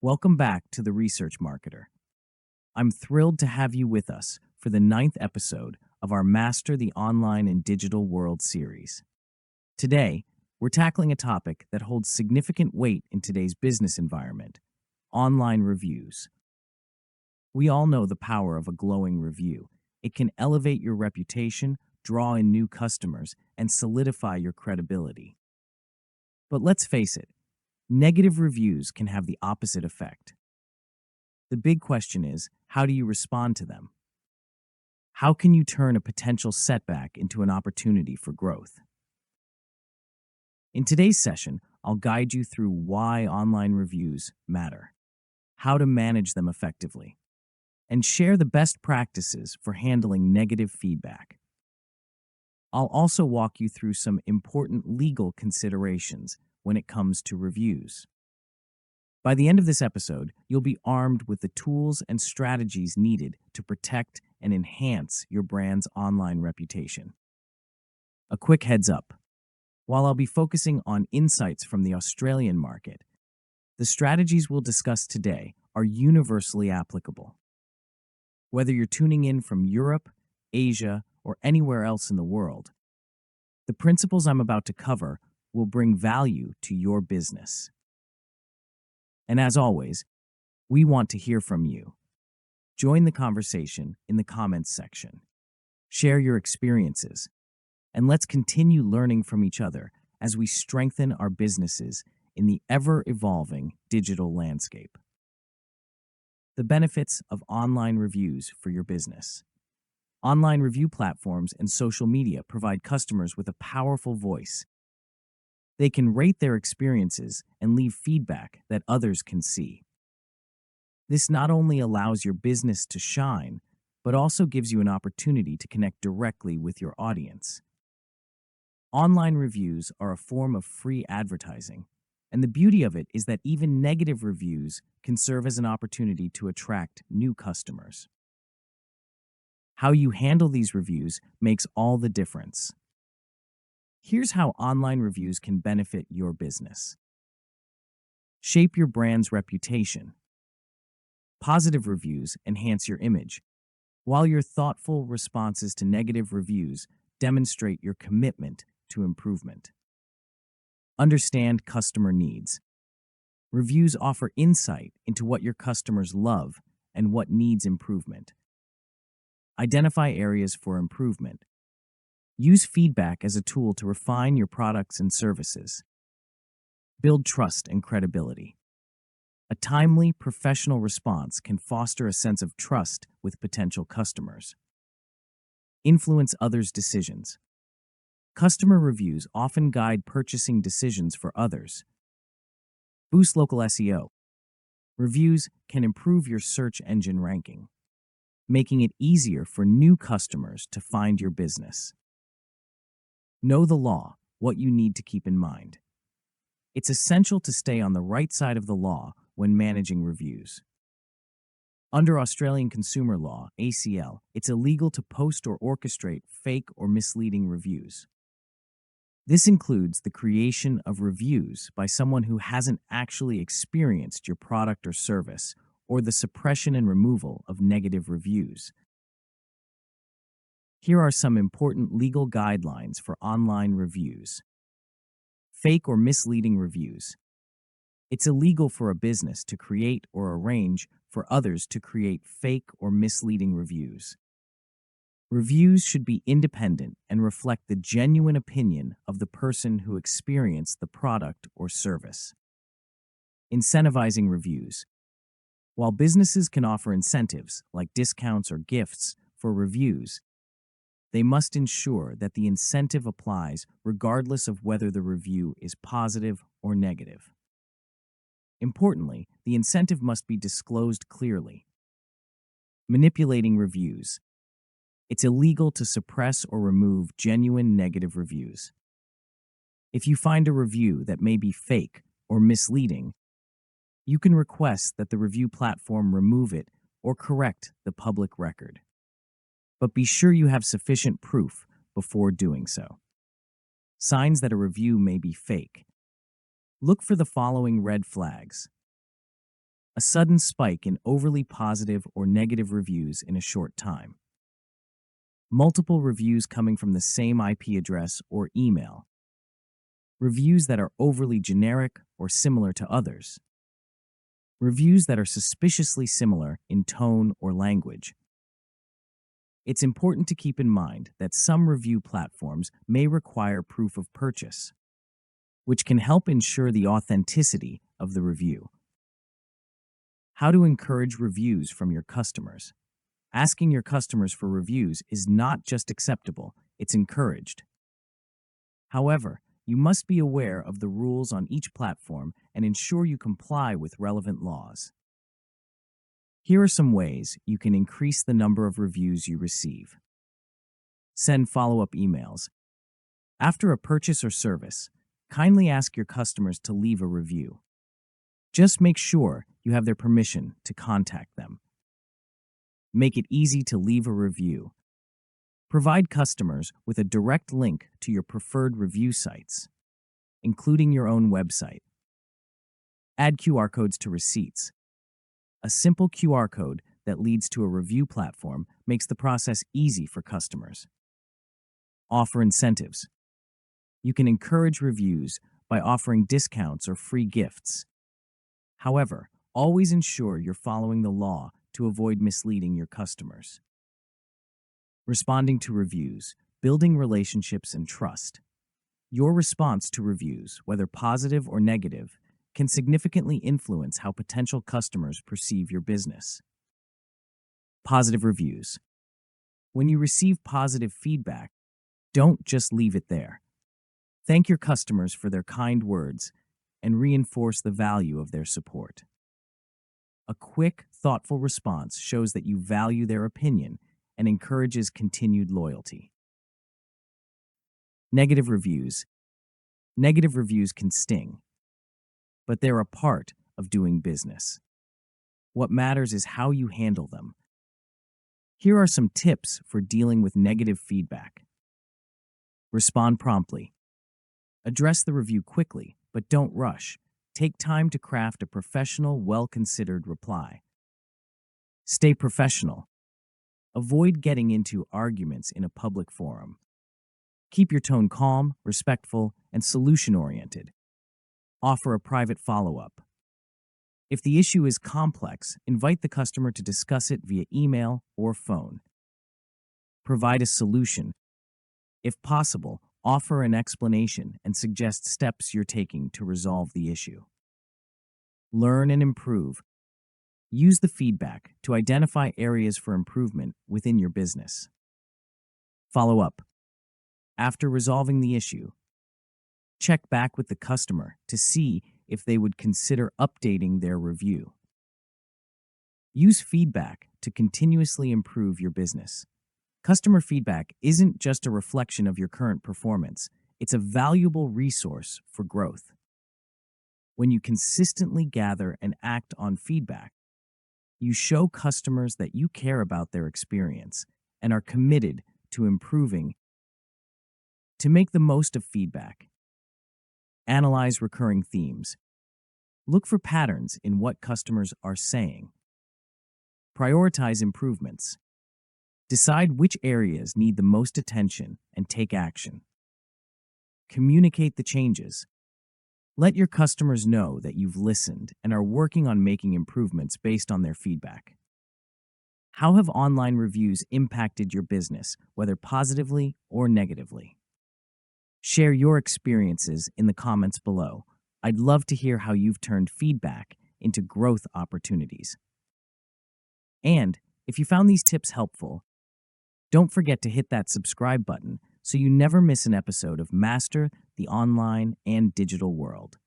Welcome back to The Research Marketer. I'm thrilled to have you with us for the ninth episode of our Master the Online and Digital World series. Today, we're tackling a topic that holds significant weight in today's business environment: online reviews. We all know the power of a glowing review. It can elevate your reputation, draw in new customers, and solidify your credibility. But let's face it, negative reviews can have the opposite effect. The big question is, how do you respond to them? How can you turn a potential setback into an opportunity for growth? In today's session, I'll guide you through why online reviews matter, how to manage them effectively, and share the best practices for handling negative feedback. I'll also walk you through some important legal considerations when it comes to reviews. By the end of this episode, you'll be armed with the tools and strategies needed to protect and enhance your brand's online reputation. A quick heads up. While I'll be focusing on insights from the Australian market, the strategies we'll discuss today are universally applicable. Whether you're tuning in from Europe, Asia, or anywhere else in the world, the principles I'm about to cover will bring value to your business. And as always, we want to hear from you. Join the conversation in the comments section. Share your experiences, and let's continue learning from each other as we strengthen our businesses in the ever-evolving digital landscape. The benefits of online reviews for your business. Online review platforms and social media provide customers with a powerful voice. They can rate their experiences and leave feedback that others can see. This not only allows your business to shine, but also gives you an opportunity to connect directly with your audience. Online reviews are a form of free advertising, and the beauty of it is that even negative reviews can serve as an opportunity to attract new customers. How you handle these reviews makes all the difference. Here's how online reviews can benefit your business. Shape your brand's reputation. Positive reviews enhance your image, while your thoughtful responses to negative reviews demonstrate your commitment to improvement. Understand customer needs. Reviews offer insight into what your customers love and what needs improvement. Identify areas for improvement. Use feedback as a tool to refine your products and services. Build trust and credibility. A timely, professional response can foster a sense of trust with potential customers. Influence others' decisions. Customer reviews often guide purchasing decisions for others. Boost local SEO. Reviews can improve your search engine ranking, making it easier for new customers to find your business. Know the law, what you need to keep in mind. It's essential to stay on the right side of the law when managing reviews. Under Australian consumer law, ACL, it's illegal to post or orchestrate fake or misleading reviews. This includes the creation of reviews by someone who hasn't actually experienced your product or service, or the suppression and removal of negative reviews. Here are some important legal guidelines for online reviews. Fake or misleading reviews. It's illegal for a business to create or arrange for others to create fake or misleading reviews. Reviews should be independent and reflect the genuine opinion of the person who experienced the product or service. Incentivizing reviews. While businesses can offer incentives like discounts or gifts for reviews, they must ensure that the incentive applies regardless of whether the review is positive or negative. Importantly, the incentive must be disclosed clearly. Manipulating reviews. It's illegal to suppress or remove genuine negative reviews. If you find a review that may be fake or misleading, you can request that the review platform remove it or correct the public record. But be sure you have sufficient proof before doing so. Signs that a review may be fake. Look for the following red flags. a sudden spike in overly positive or negative reviews in a short time. Multiple reviews coming from the same IP address or email. Reviews that are overly generic or similar to others. Reviews that are suspiciously similar in tone or language. It's important to keep in mind that some review platforms may require proof of purchase, which can help ensure the authenticity of the review. How to encourage reviews from your customers. Asking your customers for reviews is not just acceptable, it's encouraged. However, you must be aware of the rules on each platform and ensure you comply with relevant laws. Here are some ways you can increase the number of reviews you receive. Send follow-up emails. After a purchase or service, kindly ask your customers to leave a review. Just make sure you have their permission to contact them. Make it easy to leave a review. Provide customers with a direct link to your preferred review sites, including your own website. Add QR codes to receipts. A simple QR code that leads to a review platform makes the process easy for customers. Offer incentives. You can encourage reviews by offering discounts or free gifts. However, always ensure you're following the law to avoid misleading your customers. Responding to reviews, building relationships and trust. Your response to reviews, whether positive or negative, can significantly influence how potential customers perceive your business. Positive reviews. When you receive positive feedback, don't just leave it there. Thank your customers for their kind words and reinforce the value of their support. A quick, thoughtful response shows that you value their opinion and encourages continued loyalty. Negative reviews. Negative reviews can sting, but they're a part of doing business. What matters is how you handle them. Here are some tips for dealing with negative feedback. Respond promptly. Address the review quickly, but don't rush. Take time to craft a professional, well-considered reply. Stay professional. Avoid getting into arguments in a public forum. Keep your tone calm, respectful, and solution-oriented. Offer a private follow-up. If the issue is complex, invite the customer to discuss it via email or phone. Provide a solution. If possible, offer an explanation and suggest steps you're taking to resolve the issue. Learn and improve. Use the feedback to identify areas for improvement within your business. Follow up. After resolving the issue, check back with the customer to see if they would consider updating their review. Use feedback to continuously improve your business. Customer feedback isn't just a reflection of your current performance, it's a valuable resource for growth. When you consistently gather and act on feedback, you show customers that you care about their experience and are committed to improving. To make the most of feedback, analyze recurring themes. Look for patterns in what customers are saying. Prioritize improvements. Decide which areas need the most attention and take action. Communicate the changes. Let your customers know that you've listened and are working on making improvements based on their feedback. How have online reviews impacted your business, whether positively or negatively? Share your experiences in the comments below. I'd love to hear how you've turned feedback into growth opportunities. And if you found these tips helpful, don't forget to hit that subscribe button so you never miss an episode of Master the Online and Digital World.